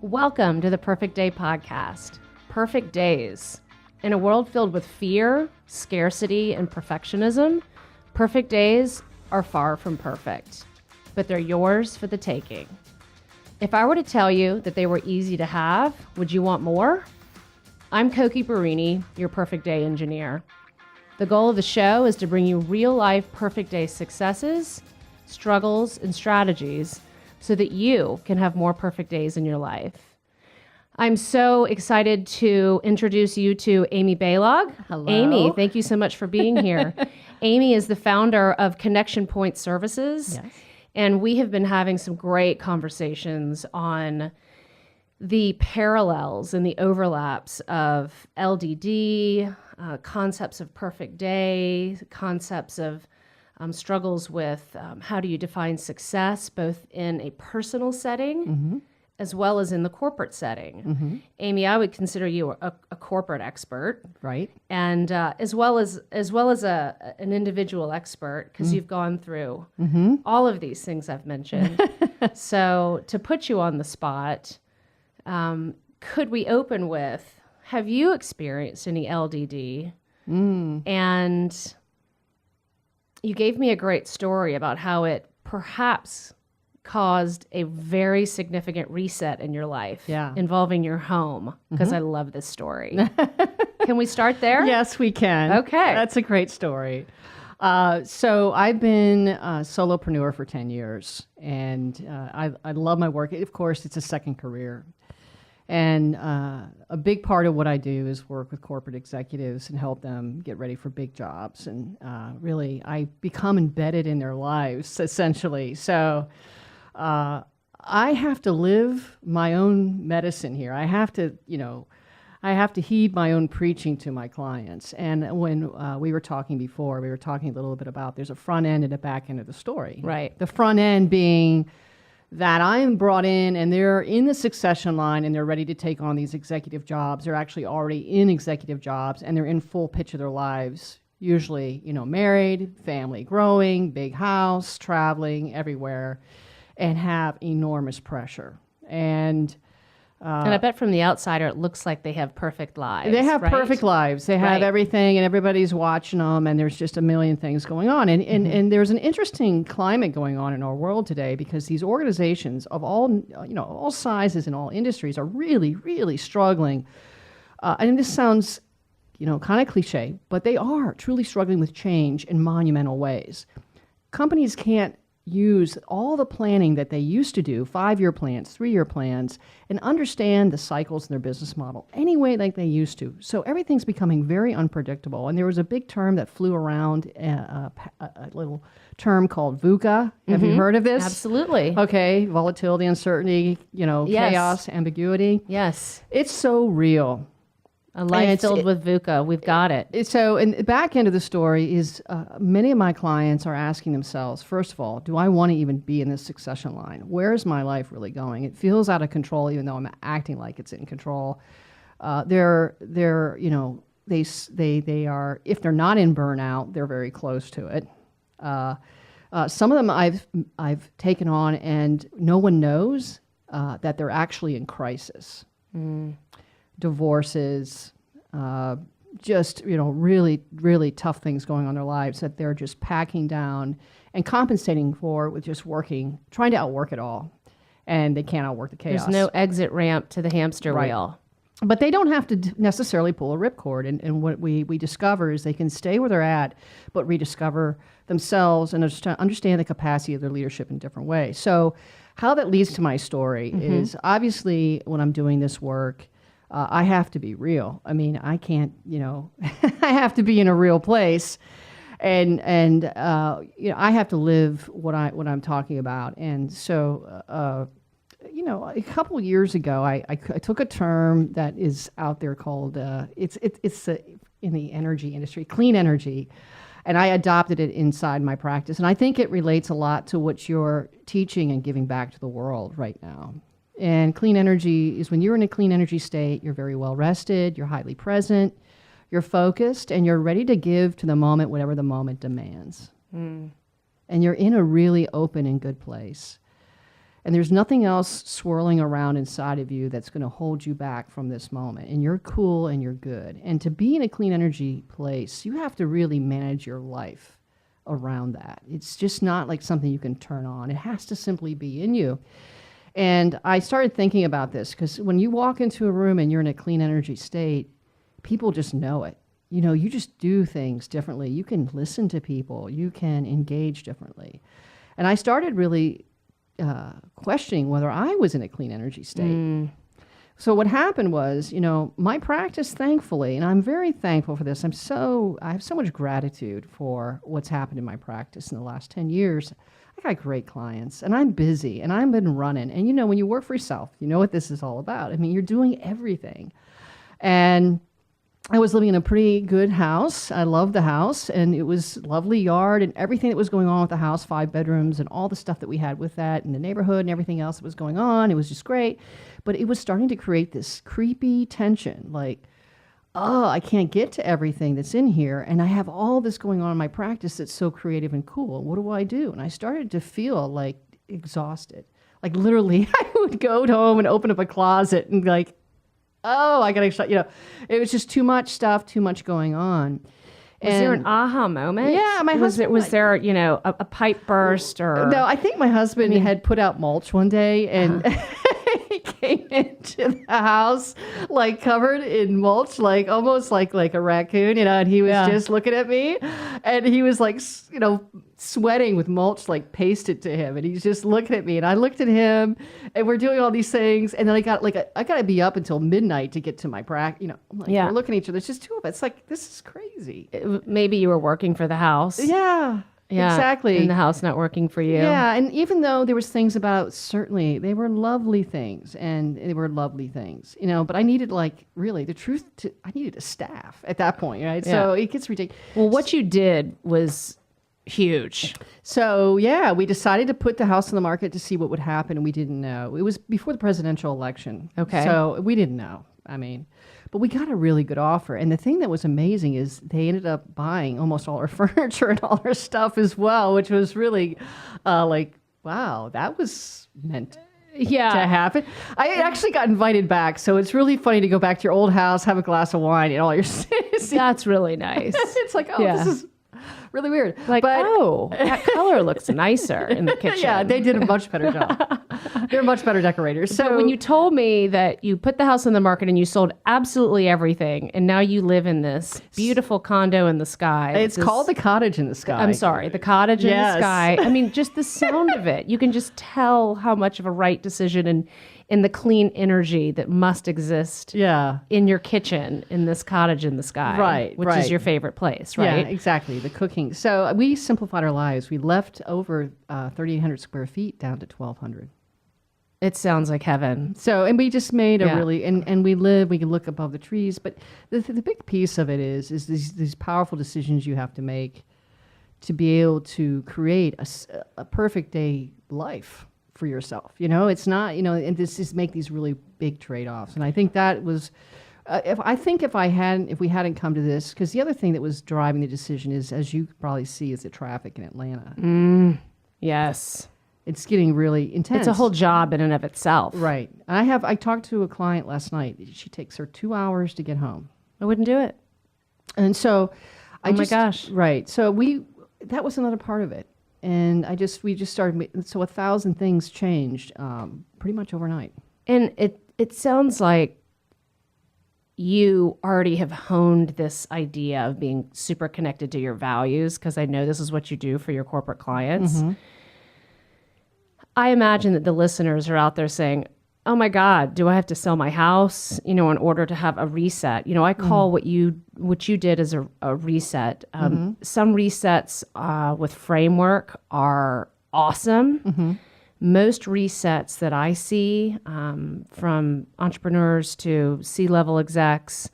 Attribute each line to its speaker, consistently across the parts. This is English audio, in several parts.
Speaker 1: Welcome to the Perfect Day Podcast. Perfect days. In a world filled with fear, scarcity, and perfectionism, perfect days are far from perfect, but they're yours for the taking. If I were to tell you that they were easy to have, would you want more? I'm Cokie, your Perfect Day engineer. The goal of the show is to bring you real-life perfect day successes, struggles, and strategies so that you can have more perfect days in your life. I'm so excited to introduce you to Amy Balog.
Speaker 2: Hello.
Speaker 1: Amy, thank you so much for being here. Amy is the founder of ConnextionPoint Services.
Speaker 2: Yes.
Speaker 1: And we have been having some great conversations on the parallels and the overlaps of LDD, concepts of perfect day, concepts of struggles with how do you define success, both in a personal setting as well as in the corporate setting. Amy, I would consider you a corporate expert,
Speaker 2: Right.
Speaker 1: and as well as an individual expert, because you've gone through all of these things I've mentioned. So to put you on the spot, could we open with, have you experienced any LDD? And you gave me a great story about how it perhaps caused a very significant reset in your life involving your home, because I love this story. Can we start there?
Speaker 2: Yes, we can.
Speaker 1: Okay.
Speaker 2: That's a great story. So I've been a solopreneur for 10 years, and I love my work. Of course, it's a second career. And a big part of what I do is work with corporate executives and help them get ready for big jobs. And really, I become embedded in their lives, essentially. So I have to live my own medicine here. I have to heed my own preaching to my clients. And when we were talking before, we were talking a little bit about there's a front end and a back end of the story.
Speaker 1: Right.
Speaker 2: The front end being that I am brought in and they're in the succession line and they're ready to take on these executive jobs. They're actually already in executive jobs and they're in full pitch of their lives. Usually, married, family growing, big house, traveling everywhere, and have enormous pressure. And
Speaker 1: I bet from the outsider, it looks like they have perfect lives.
Speaker 2: they have
Speaker 1: right?
Speaker 2: perfect lives. They have everything, and everybody's watching them, and there's just a million things going on. And there's an interesting climate going on in our world today because these organizations of all sizes and all industries are really, really struggling. And this sounds, kind of cliche, but they are truly struggling with change in monumental ways. Companies can't use all the planning that they used to do, 5-year plans, 3-year plans, and understand the cycles in their business model any way like they used to. So everything's becoming very unpredictable. And there was a big term that flew around, a little term called VUCA. Have you heard of this?
Speaker 1: Absolutely.
Speaker 2: Okay, volatility, uncertainty, chaos, ambiguity.
Speaker 1: Yes.
Speaker 2: It's so real.
Speaker 1: A life filled with VUCA. We've got it.
Speaker 2: So, and the back end of the story is many of my clients are asking themselves, first of all, do I want to even be in this succession line? Where is my life really going? It feels out of control, even though I'm acting like it's in control. They are, if they're not in burnout, they're very close to it. Some of them I've taken on, and no one knows that they're actually in crisis. Divorces, just, really, really tough things going on in their lives that they're just packing down and compensating for with just trying to outwork it all. And they can't outwork the chaos.
Speaker 1: There's no exit ramp to the hamster wheel.
Speaker 2: But they don't have to necessarily pull a ripcord. And what we discover is they can stay where they're at, but rediscover themselves and understand the capacity of their leadership in different ways. So how that leads to my story is obviously when I'm doing this work, I have to be real. I mean, I can't, I have to be in a real place, and I have to live what I'm talking about. And so, a couple of years ago, I took a term that is out there called it's in the energy industry, clean energy, and I adopted it inside my practice. And I think it relates a lot to what you're teaching and giving back to the world right now. And clean energy is when you're in a clean energy state, you're very well rested, you're highly present, you're focused, and you're ready to give to the moment whatever the moment demands. And you're in a really open and good place. And there's nothing else swirling around inside of you that's going to hold you back from this moment. And you're cool and you're good. And to be in a clean energy place, you have to really manage your life around that. It's just not like something you can turn on. It has to simply be in you. And I started thinking about this because when you walk into a room and you're in a clean energy state, people just know it. You know, you just do things differently. You can listen to people. You can engage differently. And I started really questioning whether I was in a clean energy state. So what happened was, you know, my practice, thankfully, and I'm very thankful for this. I have so much gratitude for what's happened in my practice in the last 10 years. I got great clients and I'm busy and I've been running. And, you know, when you work for yourself, you know what this is all about. I mean, you're doing everything. And I was living in a pretty good house. I loved the house, and it was a lovely yard and everything that was going on with the house, 5 bedrooms and all the stuff that we had with that and the neighborhood and everything else that was going on. It was just great. But it was starting to create this creepy tension, like, oh, I can't get to everything that's in here. And I have all this going on in my practice that's so creative and cool. What do I do? And I started to feel like exhausted. Like literally, I would go home and open up a closet and like, oh, I gotta shut, you know, it was just too much stuff, too much going on.
Speaker 1: Was there an aha moment?
Speaker 2: Yeah, my husband.
Speaker 1: Was there, you know, a pipe burst or?
Speaker 2: No, I think my husband had put out mulch one day and he came into the house like covered in mulch, like almost like a raccoon, you know, and he was just looking at me and he was like, you know, sweating with mulch like pasted to him, and he's just looking at me and I looked at him and we're doing all these things, and then I got to be up until midnight to get to my practice, you know. I'm like, we're looking at each other, it's just two of us. It's like, this is crazy.
Speaker 1: Maybe you were working for the house.
Speaker 2: Yeah, exactly.
Speaker 1: And the house not working for you.
Speaker 2: Yeah, and even though there was things about, certainly they were lovely things, you know, but I needed I needed a staff at that point, right? Yeah. So it gets ridiculous.
Speaker 1: Well, what you did was huge.
Speaker 2: So, yeah, we decided to put the house on the market to see what would happen, and we didn't know. It was before the presidential election.
Speaker 1: Okay.
Speaker 2: So we didn't know. I mean, but we got a really good offer. And the thing that was amazing is they ended up buying almost all our furniture and all our stuff as well, which was really like, wow, that was meant to happen. I actually got invited back. So it's really funny to go back to your old house, have a glass of wine, and all your...
Speaker 1: That's really nice.
Speaker 2: It's like, this is really weird.
Speaker 1: Like, that color looks nicer in the kitchen.
Speaker 2: Yeah, they did a much better job. They're much better decorators. So
Speaker 1: when you told me that you put the house on the market and you sold absolutely everything, and now you live in this beautiful condo in the sky.
Speaker 2: It's called the cottage in the sky.
Speaker 1: I'm sorry, the cottage in the sky. I mean, just the sound of it. You can just tell how much of a right decision and the clean energy that must exist in your kitchen in this cottage in the sky, which is your favorite place, right?
Speaker 2: Yeah, exactly, the cooking. So we simplified our lives. We left over 3,800 square feet down to 1,200.
Speaker 1: It sounds like heaven.
Speaker 2: So, and we just made a really, and we can look above the trees, but the big piece of it is these powerful decisions you have to make to be able to create a perfect day life for yourself. You know, it's not, you know, and this is make these really big trade-offs. And I think that was, if we hadn't come to this, because the other thing that was driving the decision is, as you probably see, is the traffic in Atlanta.
Speaker 1: Yes.
Speaker 2: It's getting really intense.
Speaker 1: It's a whole job in and of itself.
Speaker 2: Right. I talked to a client last night. She takes her 2 hours to get home.
Speaker 1: I wouldn't do it.
Speaker 2: And so
Speaker 1: my gosh.
Speaker 2: Right. So that was another part of it. And we just started, so 1,000 things changed pretty much overnight.
Speaker 1: And it sounds like you already have honed this idea of being super connected to your values, because I know this is what you do for your corporate clients. Mm-hmm. I imagine that the listeners are out there saying, oh my God, do I have to sell my house, you know, in order to have a reset? You know, I call what you did as a reset. Some resets with framework are awesome. Mm-hmm. Most resets that I see from entrepreneurs to C-level execs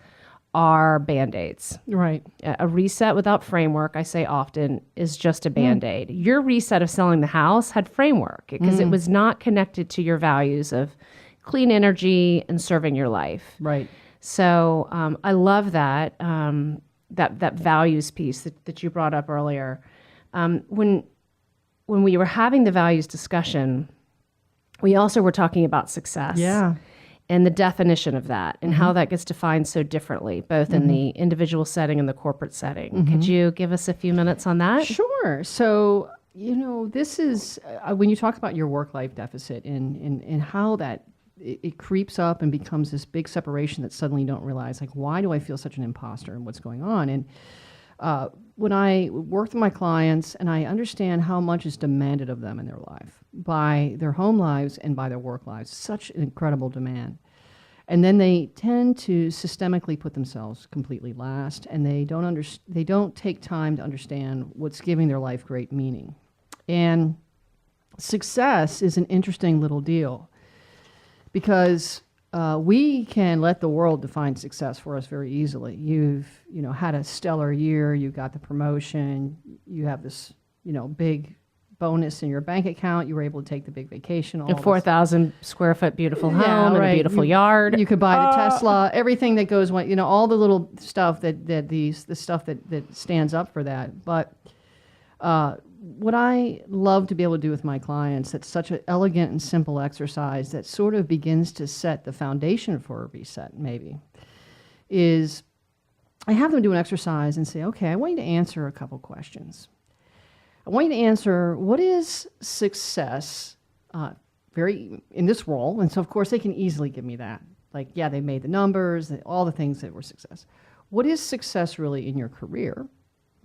Speaker 1: are Band-Aids.
Speaker 2: Right.
Speaker 1: A reset without framework, I say often, is just a Band-Aid. Your reset of selling the house had framework because it was not connected to your values of clean energy and serving your life.
Speaker 2: Right.
Speaker 1: So I love that that values piece that you brought up earlier. When we were having the values discussion, we also were talking about success.
Speaker 2: Yeah.
Speaker 1: And the definition of that and how that gets defined so differently, both in the individual setting and the corporate setting. Could you give us a few minutes on that?
Speaker 2: Sure. So, this is when you talk about your work-life deficit and how that it creeps up and becomes this big separation that suddenly you don't realize, like, why do I feel such an imposter and what's going on? And when I work with my clients and I understand how much is demanded of them in their life by their home lives and by their work lives, such an incredible demand. And then they tend to systemically put themselves completely last, and they don't take time to understand what's giving their life great meaning. And success is an interesting little deal because we can let the world define success for us very easily. You've had a stellar year, you got the promotion, you have this big bonus in your bank account, you were able to take the big vacation.
Speaker 1: A 4,000 square foot beautiful home and a beautiful yard.
Speaker 2: You could buy the Tesla, everything that goes, all the little stuff the stuff that stands up for that. But what I love to be able to do with my clients, that's such an elegant and simple exercise that sort of begins to set the foundation for a reset, maybe, is I have them do an exercise and say, okay, I want you to answer a couple questions. I want you to answer, what is success very in this role? And so, of course, they can easily give me that. Like, yeah, they made the numbers, all the things that were success. What is success really in your career?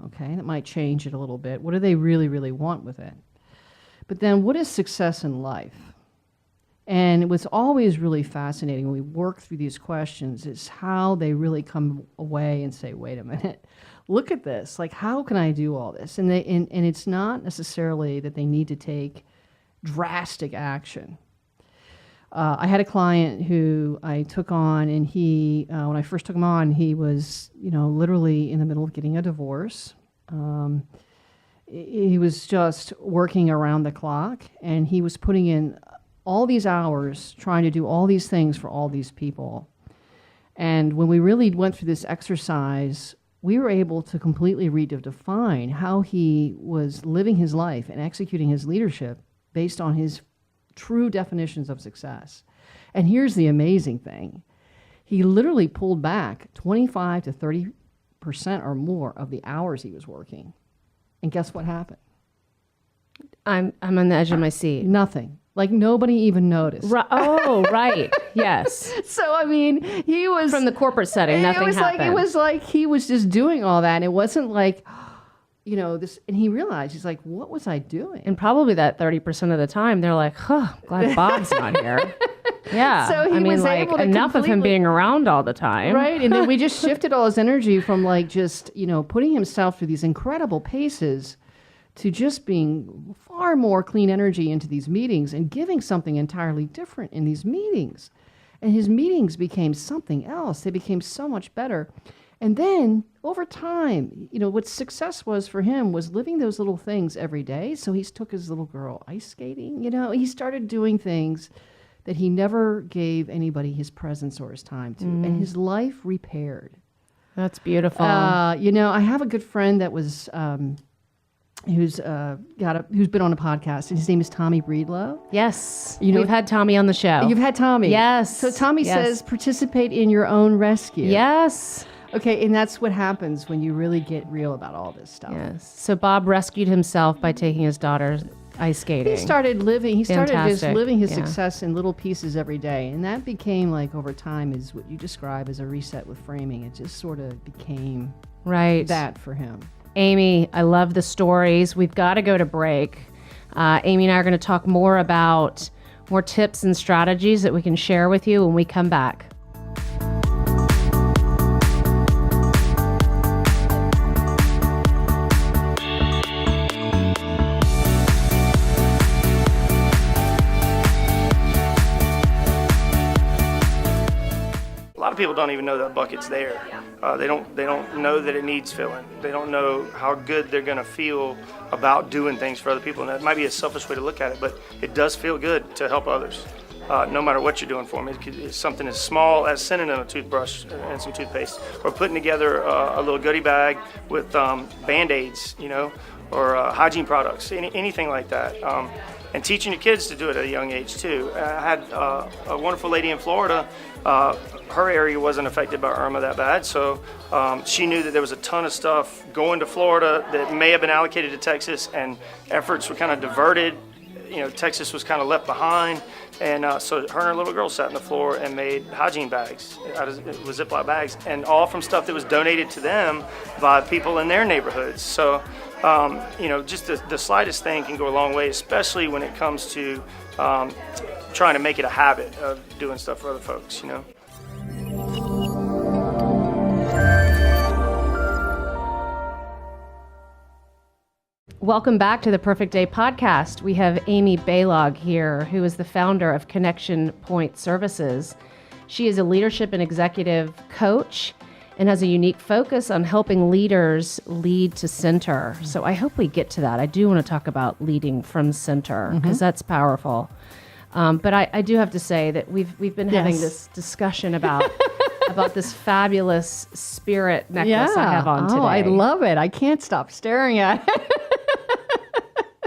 Speaker 2: Okay, that might change it a little bit. What do they really, really want with it? But then what is success in life? And it was always really fascinating when we work through these questions is how they really come away and say, wait a minute, look at this. Like, how can I do all this? And it's not necessarily that they need to take drastic action. I had a client who I took on, and he, when I first took him on, he was, literally in the middle of getting a divorce. He was just working around the clock, and he was putting in all these hours trying to do all these things for all these people. And when we really went through this exercise, we were able to completely redefine how he was living his life and executing his leadership based on his true definitions of success. And here's the amazing thing. He literally pulled back 25 to 30% or more of the hours he was working. And guess what happened?
Speaker 1: I'm on the edge of my seat.
Speaker 2: Nothing. Like, nobody even noticed.
Speaker 1: Right. Yes.
Speaker 2: So, I mean, he was...
Speaker 1: From the corporate setting, nothing happened.
Speaker 2: It was like he was just doing all that. And it wasn't like, this... And he realized, he's like, what was I doing?
Speaker 1: And probably that 30% of the time, they're like, glad Bob's not here. Yeah.
Speaker 2: So he was able to
Speaker 1: enough of him being around all the time.
Speaker 2: Right. And then we just shifted all his energy from just, putting himself through these incredible paces to just being far more clean energy into these meetings and giving something entirely different in these meetings. And his meetings became something else. They became so much better. And then over time, what success was for him was living those little things every day. So he took his little girl ice skating, he started doing things that he never gave anybody his presence or his time to. And his life repaired.
Speaker 1: That's beautiful.
Speaker 2: I have a good friend that was... who's been on a podcast. His name is Tommy Breedlove.
Speaker 1: Yes. We've had Tommy on the show.
Speaker 2: You've had Tommy.
Speaker 1: Yes.
Speaker 2: So Tommy says, participate in your own rescue.
Speaker 1: Yes.
Speaker 2: Okay, and that's what happens when you really get real about all this stuff.
Speaker 1: Yes. So Bob rescued himself by taking his daughter ice skating.
Speaker 2: He started just living his success in little pieces every day. And that became, like, over time, is what you describe as a reset with framing. It just sort of became that for him.
Speaker 1: Amy, I love the stories. We've got to go to break. Amy and I are going to talk more about more tips and strategies that we can share with you when we come back.
Speaker 3: A lot of people don't even know that bucket's there. They don't know that it needs filling. They don't know how good they're going to feel about doing things for other people. And that might be a selfish way to look at it, but it does feel good to help others, no matter what you're doing for them. It's something as small as sending them a toothbrush and some toothpaste, or putting together a little goodie bag with Band-Aids, or hygiene products, anything like that. and teaching your kids to do it at a young age too. I had a wonderful lady in Florida. Her area wasn't affected by Irma that bad, so she knew that there was a ton of stuff going to Florida that may have been allocated to Texas, and efforts were kind of diverted. Texas was kind of left behind, and so her and her little girl sat on the floor and made hygiene bags with Ziploc bags, and all from stuff that was donated to them by people in their neighborhoods. So, just the slightest thing can go a long way, especially when it comes to trying to make it a habit of doing stuff for other folks,
Speaker 1: Welcome back to the Perfect Day podcast. We have Amy Balog here, who is the founder of ConnextionPoint Services. She is a leadership and executive coach and has a unique focus on helping leaders lead to center. So I hope we get to that. I do want to talk about leading from center because that's powerful. But I do have to say that we've been having this discussion about this fabulous spirit necklace I have on today.
Speaker 2: Oh, I love it. I can't stop staring at it.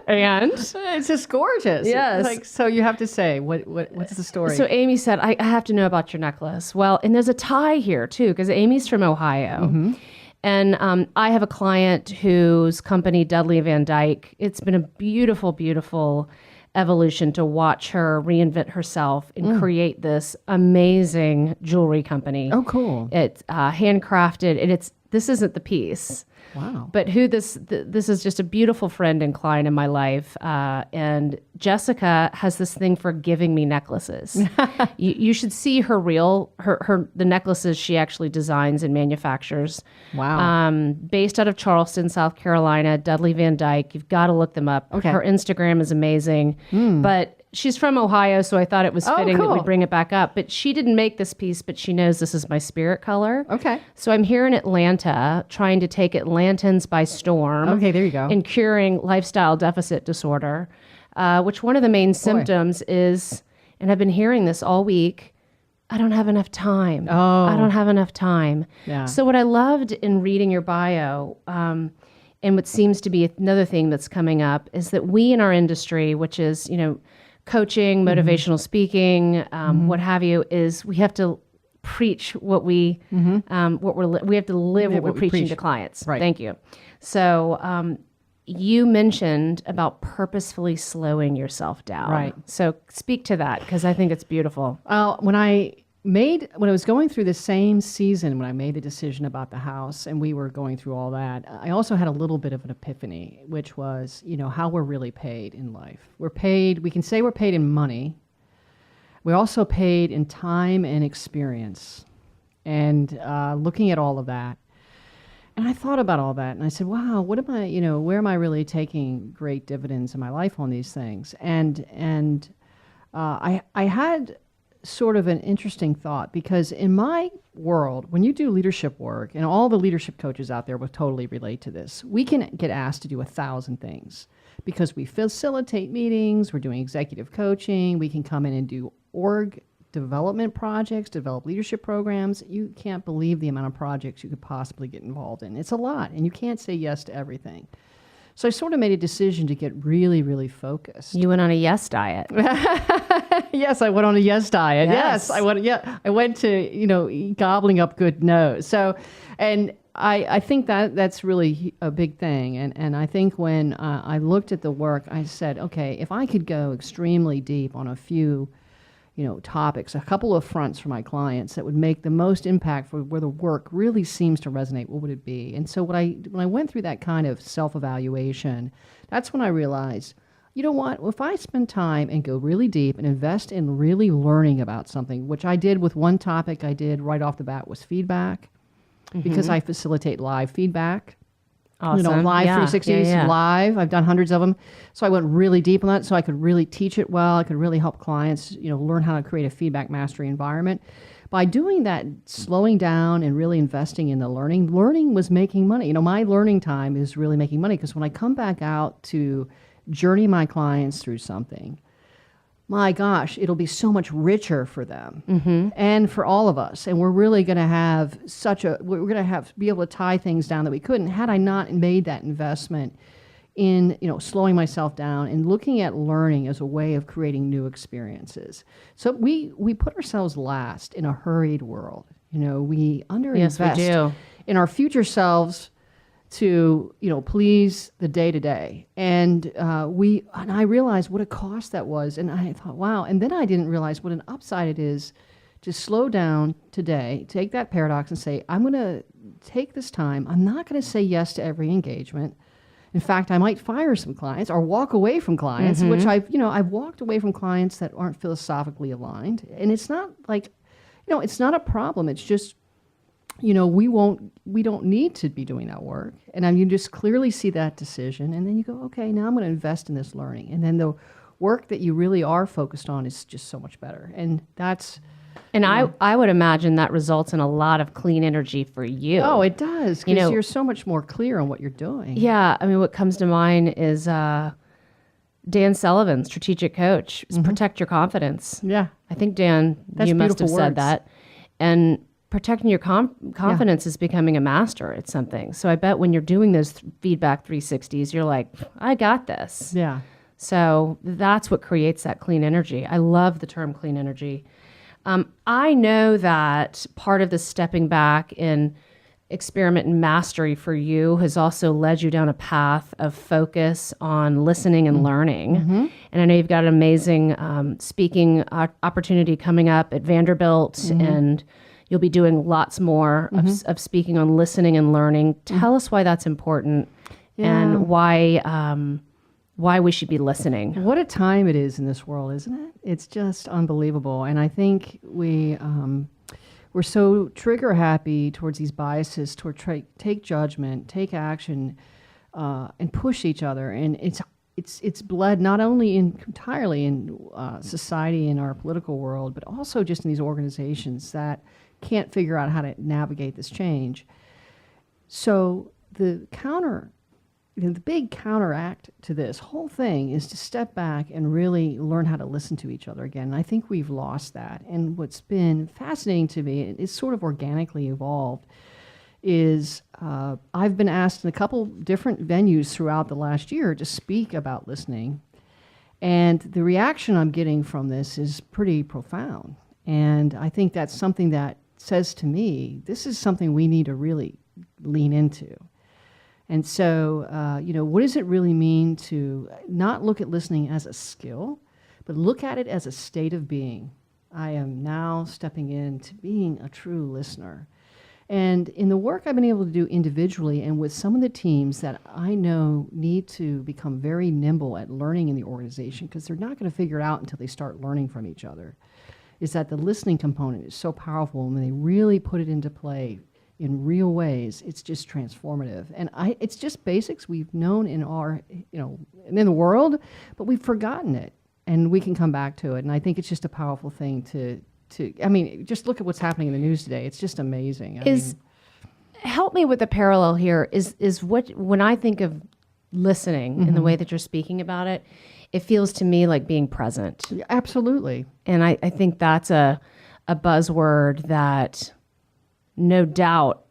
Speaker 1: And
Speaker 2: it's just gorgeous.
Speaker 1: Yes.
Speaker 2: So you have to say, what's the story?
Speaker 1: So Amy said, I have to know about your necklace. Well, and there's a tie here too, because Amy's from Ohio. And I have a client whose company, Dudley Van Dyke, it's been a beautiful, beautiful evolution to watch her reinvent herself and create this amazing jewelry company.
Speaker 2: Oh, cool.
Speaker 1: It's handcrafted, and this isn't the piece.
Speaker 2: Wow.
Speaker 1: But this is just a beautiful friend and client in my life. And Jessica has this thing for giving me necklaces. you should see her the necklaces she actually designs and manufactures.
Speaker 2: Wow.
Speaker 1: Based out of Charleston, South Carolina, Dudley Van Dyke. You've got to look them up.
Speaker 2: Okay.
Speaker 1: Her Instagram is amazing. But she's from Ohio, so I thought it was fitting that we bring it back up. But she didn't make this piece, but she knows this is my spirit color.
Speaker 2: Okay.
Speaker 1: So I'm here in Atlanta trying to take Atlantans by storm.
Speaker 2: Okay, there you go.
Speaker 1: In curing lifestyle deficit disorder, which one of the main symptoms is, and I've been hearing this all week, I don't have enough time.
Speaker 2: Oh.
Speaker 1: I don't have enough time.
Speaker 2: Yeah.
Speaker 1: So what I loved in reading your bio, and what seems to be another thing that's coming up, is that we in our industry, which is, coaching, motivational speaking, what have you, is we have to preach what we we have to live what we're preaching to clients.
Speaker 2: Right.
Speaker 1: Thank you. So you mentioned about purposefully slowing yourself down.
Speaker 2: Right.
Speaker 1: So speak to that, because I think it's beautiful.
Speaker 2: When I was going through the same season when I made the decision about the house and we were going through all that, I also had a little bit of an epiphany, which was, how we're really paid in life. We can say we're paid in money. We're also paid in time and experience. And looking at all of that, and I thought about all that, and I said, wow, what am I, where am I really taking great dividends in my life on these things? And I had sort of an interesting thought, because in my world, when you do leadership work, and all the leadership coaches out there will totally relate to this, we can get asked to do 1,000 things because we facilitate meetings, we're doing executive coaching, we can come in and do org development projects, develop leadership programs. You can't believe the amount of projects you could possibly get involved in. It's a lot, and you can't say yes to everything. So I sort of made a decision to get really, really focused.
Speaker 1: You went on a yes diet.
Speaker 2: Yes, I went on a yes diet.
Speaker 1: Yes.
Speaker 2: I went to, gobbling up good no's. So, and I think that's really a big thing. And I think when I looked at the work, I said, okay, if I could go extremely deep on a few, topics, a couple of fronts for my clients that would make the most impact for where the work really seems to resonate, what would it be? And so when I went through that kind of self-evaluation, that's when I realized, you know what, if I spend time and go really deep and invest in really learning about something, which I did with one topic I did right off the bat was feedback, because I facilitate live feedback.
Speaker 1: Awesome.
Speaker 2: Live
Speaker 1: Yeah.
Speaker 2: 360s,
Speaker 1: Yeah.
Speaker 2: live. I've done hundreds of them. So I went really deep on that so I could really teach it well. I could really help clients, learn how to create a feedback mastery environment. By doing that, slowing down and really investing in the learning was making money. My learning time is really making money, because when I come back out to journey my clients through something, my gosh, it'll be so much richer for them and for all of us. And we're really going to have be able to tie things down that we couldn't had I not made that investment in, slowing myself down and looking at learning as a way of creating new experiences. So we put ourselves last in a hurried world. We underinvest
Speaker 1: Yes, we do.
Speaker 2: in our future selves to, please the day to day. And I realized what a cost that was. And I thought, wow. And then I didn't realize what an upside it is to slow down today, take that paradox and say, I'm going to take this time. I'm not going to say yes to every engagement. In fact, I might fire some clients or walk away from clients, which I've walked away from clients that aren't philosophically aligned. And it's not like, it's not a problem. It's just, we don't need to be doing that work. And you just clearly see that decision. And then you go, okay, now I'm going to invest in this learning. And then the work that you really are focused on is just so much better. And that's...
Speaker 1: And I would imagine that results in a lot of clean energy for you.
Speaker 2: Oh, it does, because you're so much more clear on what you're doing.
Speaker 1: Yeah. I mean, what comes to mind is Dan Sullivan, strategic coach, is protect your confidence.
Speaker 2: Yeah.
Speaker 1: I think, Dan, you must have said that. And protecting your confidence is becoming a master at something. So I bet when you're doing those feedback 360s, you're like, I got this.
Speaker 2: Yeah.
Speaker 1: So that's what creates that clean energy. I love the term clean energy. I know that part of the stepping back in experiment and mastery for you has also led you down a path of focus on listening and learning. And I know you've got an amazing speaking opportunity coming up at Vanderbilt, and you'll be doing lots more of speaking on listening and learning. Tell us why that's important and why we should be listening.
Speaker 2: What a time it is in this world, isn't it? It's just unbelievable. And I think we're so trigger happy towards these biases, toward take judgment, take action, and push each other. And it's bled not only entirely in society in our political world, but also just in these organizations that can't figure out how to navigate this change. So the big counteract to this whole thing is to step back and really learn how to listen to each other again. And I think we've lost that. And what's been fascinating to me, it's sort of organically evolved, is I've been asked in a couple different venues throughout the last year to speak about listening. And the reaction I'm getting from this is pretty profound. And I think that's something that says to me, this is something we need to really lean into. And so, what does it really mean to not look at listening as a skill, but look at it as a state of being? I am now stepping into being a true listener. And in the work I've been able to do individually and with some of the teams that I know need to become very nimble at learning in the organization, because they're not going to figure it out until they start learning from each other, is that the listening component is so powerful. And when they really put it into play in real ways, it's just transformative. And it's just basics we've known in our, in the world, but we've forgotten it, and we can come back to it. And I think it's just a powerful thing to just look at what's happening in the news today. It's just amazing.
Speaker 1: Help me with the parallel here is when I think of listening in the way that you're speaking about it, it feels to me like being present.
Speaker 2: Yeah, absolutely.
Speaker 1: And I think that's a buzzword that, no doubt,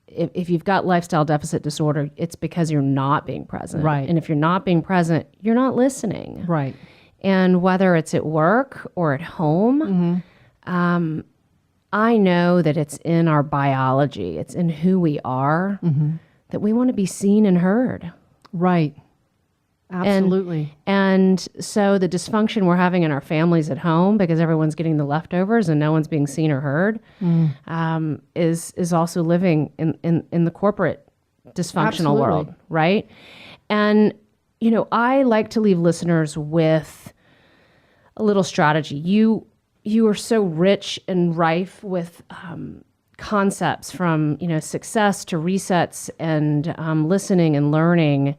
Speaker 1: if you've got lifestyle deficit disorder, it's because you're not being present.
Speaker 2: Right.
Speaker 1: And if you're not being present, you're not listening.
Speaker 2: Right.
Speaker 1: And whether it's at work or at home, I know that it's in our biology, it's in who we are, that we want to be seen and heard.
Speaker 2: Right. Absolutely.
Speaker 1: And so the dysfunction we're having in our families at home because everyone's getting the leftovers and no one's being seen or heard is also living in the corporate dysfunctional world, right? And, I like to leave listeners with a little strategy. You are so rich and rife with concepts from, success to resets and listening and learning.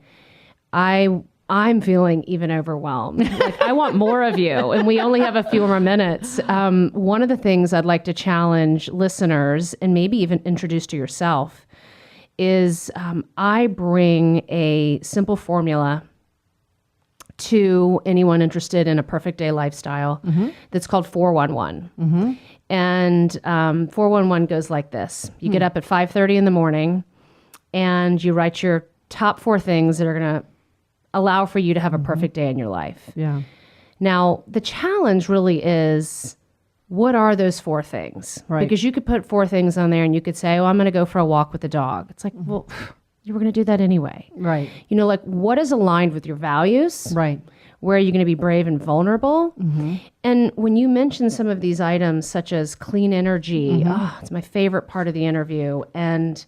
Speaker 1: I'm feeling even overwhelmed. Like, I want more of you, and we only have a few more minutes. One of the things I'd like to challenge listeners, and maybe even introduce to yourself, is I bring a simple formula to anyone interested in a perfect day lifestyle that's called 411. And 411 goes like this. You get up at 5:30 in the morning, and you write your top 4 things that are going to allow for you to have a perfect day in your life.
Speaker 2: Yeah.
Speaker 1: Now, the challenge really is, what are those 4 things?
Speaker 2: Right.
Speaker 1: Because you could put 4 things on there and you could say, oh, I'm going to go for a walk with the dog. It's like, well, you were going to do that anyway.
Speaker 2: Right.
Speaker 1: You know, like, what is aligned with your values?
Speaker 2: Right.
Speaker 1: Where are you going to be brave and vulnerable? And when you mention some of these items, such as clean energy, it's my favorite part of the interview, and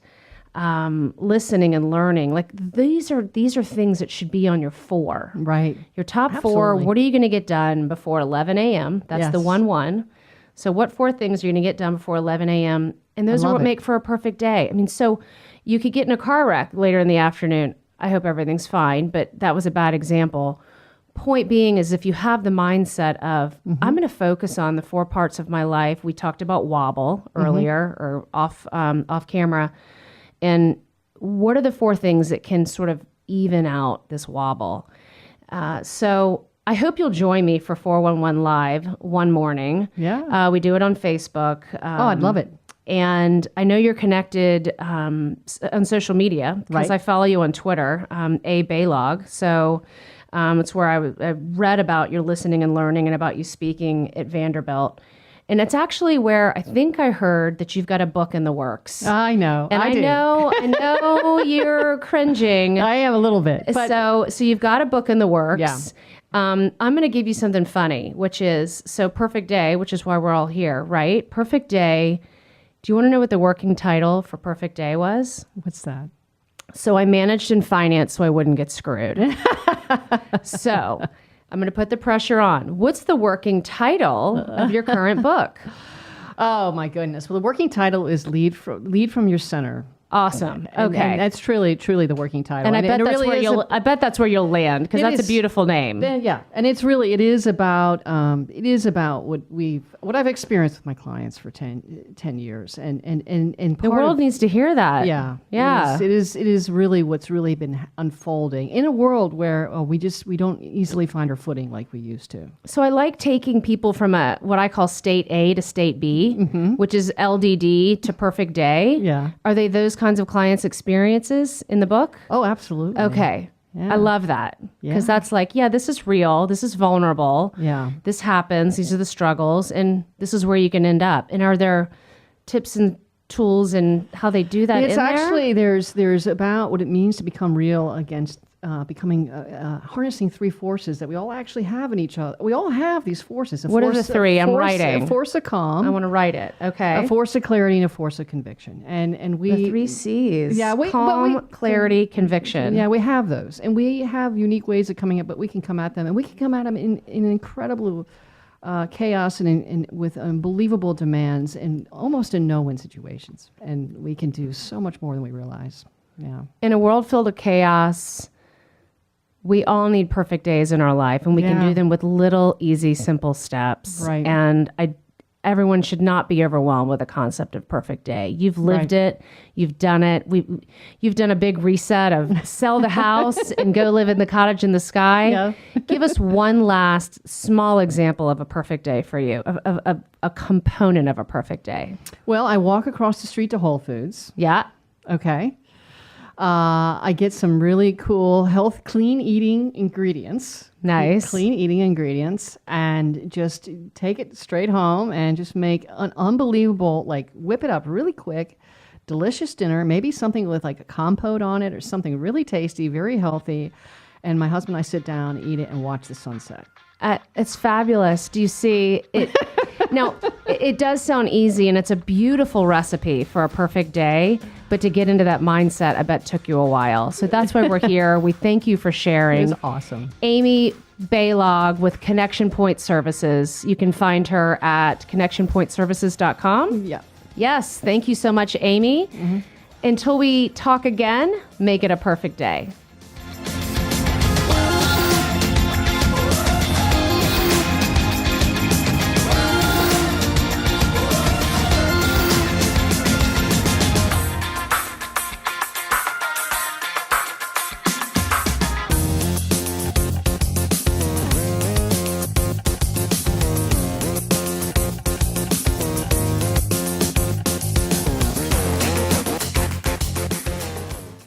Speaker 1: listening and learning, like these are things that should be on your 4.
Speaker 2: Right.
Speaker 1: Your top 4.
Speaker 2: Absolutely.
Speaker 1: What are you going to get done before 11 a.m.? That's the
Speaker 2: Yes.
Speaker 1: 1-1. So what 4 things are you going to get done before 11 a.m.? And those are
Speaker 2: love
Speaker 1: what
Speaker 2: it.
Speaker 1: make for a perfect day. I mean, so you could get in a car wreck later in the afternoon. I hope everything's fine, but that was a bad example. Point being is, if you have the mindset of, I'm going to focus on the 4 parts of my life. We talked about wobble earlier, or off camera. And what are the 4 things that can sort of even out this wobble? So I hope you'll join me for 411 Live one morning.
Speaker 2: Yeah.
Speaker 1: We do it on Facebook.
Speaker 2: I'd love it.
Speaker 1: And I know you're connected on social media, because
Speaker 2: Right.
Speaker 1: I follow you on Twitter, Balog. So it's where I read about your listening and learning and about you speaking at Vanderbilt. And it's actually where I think I heard that you've got a book in the works.
Speaker 2: I know.
Speaker 1: And I
Speaker 2: do.
Speaker 1: know you're cringing.
Speaker 2: I am a little bit. But
Speaker 1: So you've got a book in the works.
Speaker 2: Yeah.
Speaker 1: I'm going to give you something funny, which is, so Perfect Day, which is why we're all here, right? Perfect Day. Do you want to know what the working title for Perfect Day was?
Speaker 2: what's that?
Speaker 1: So I managed in finance so I wouldn't get screwed. So I'm going to put the pressure on. What's the working title of your current book?
Speaker 2: Oh my goodness. Well, the working title is Lead from Your Center.
Speaker 1: Awesome.
Speaker 2: And-
Speaker 1: Okay.
Speaker 2: And that's truly the working title.
Speaker 1: And I bet
Speaker 2: it
Speaker 1: that's
Speaker 2: really
Speaker 1: where
Speaker 2: is
Speaker 1: I bet that's where you'll land, because
Speaker 2: It
Speaker 1: that's a
Speaker 2: is.
Speaker 1: beautiful name.
Speaker 2: Yeah, and it is about what I've experienced with my clients for 10 years, and
Speaker 1: The
Speaker 2: part
Speaker 1: world
Speaker 2: of,
Speaker 1: needs to hear that.
Speaker 2: yeah.
Speaker 1: Yeah.
Speaker 2: It is really what's really been unfolding in a world where we don't easily find our footing like we used to.
Speaker 1: So I like taking people from what I call state A to state B, which is LDD to perfect day.
Speaker 2: Yeah.
Speaker 1: Are they those kinds of clients' experiences in the book?
Speaker 2: Oh, absolutely.
Speaker 1: Okay.
Speaker 2: Yeah.
Speaker 1: I love that, because
Speaker 2: Yeah.
Speaker 1: that's like, yeah, this is real. This is vulnerable.
Speaker 2: Yeah.
Speaker 1: This happens. These are the struggles, and this is where you can end up. And are there tips and tools and how they do that
Speaker 2: It's
Speaker 1: in there?
Speaker 2: actually there's about what it means to become real against becoming harnessing 3 forces that we all actually have in each other. We all have these forces.
Speaker 1: What are the 3? I'm writing.
Speaker 2: A force of calm.
Speaker 1: I want to write it. Okay.
Speaker 2: A force of clarity and a force of conviction. And we
Speaker 1: The 3 C's.
Speaker 2: Yeah,
Speaker 1: Calm, clarity, conviction.
Speaker 2: Yeah, we have those, and we have unique ways of coming up, but we can come at them, and we can come at them in incredible chaos and with unbelievable demands, and almost in no-win situations. And we can do so much more than we realize. Yeah.
Speaker 1: In a world filled with chaos, we all need perfect days in our life, and we can
Speaker 2: Yeah.
Speaker 1: do them with little, easy, simple steps.
Speaker 2: Right.
Speaker 1: And everyone should not be overwhelmed with the concept of perfect day. You've lived
Speaker 2: Right.
Speaker 1: it. You've done it. You've done a big reset of sell the house and go live in the cottage in the sky.
Speaker 2: Yeah.
Speaker 1: Give us one last small example of a perfect day for you, of a component of a perfect day.
Speaker 2: Well, I walk across the street to Whole Foods.
Speaker 1: Yeah.
Speaker 2: Okay. I get some really cool clean eating ingredients.
Speaker 1: Nice.
Speaker 2: Clean eating ingredients, and just take it straight home and just make an unbelievable, whip it up really quick, delicious dinner, maybe something with like a compote on it or something really tasty, very healthy. And my husband and I sit down, eat it, and watch the sunset.
Speaker 1: It's fabulous. Do you see it? Now, it does sound easy, and it's a beautiful recipe for a perfect day. But to get into that mindset, I bet took you a while. So that's why we're here. We thank you for sharing.
Speaker 2: It was awesome.
Speaker 1: Amy Balog with ConnextionPoint Services. You can find her at ConnextionPointServices.com.
Speaker 2: Yeah.
Speaker 1: Yes. Thank you so much, Amy. Until we talk again, make it a perfect day.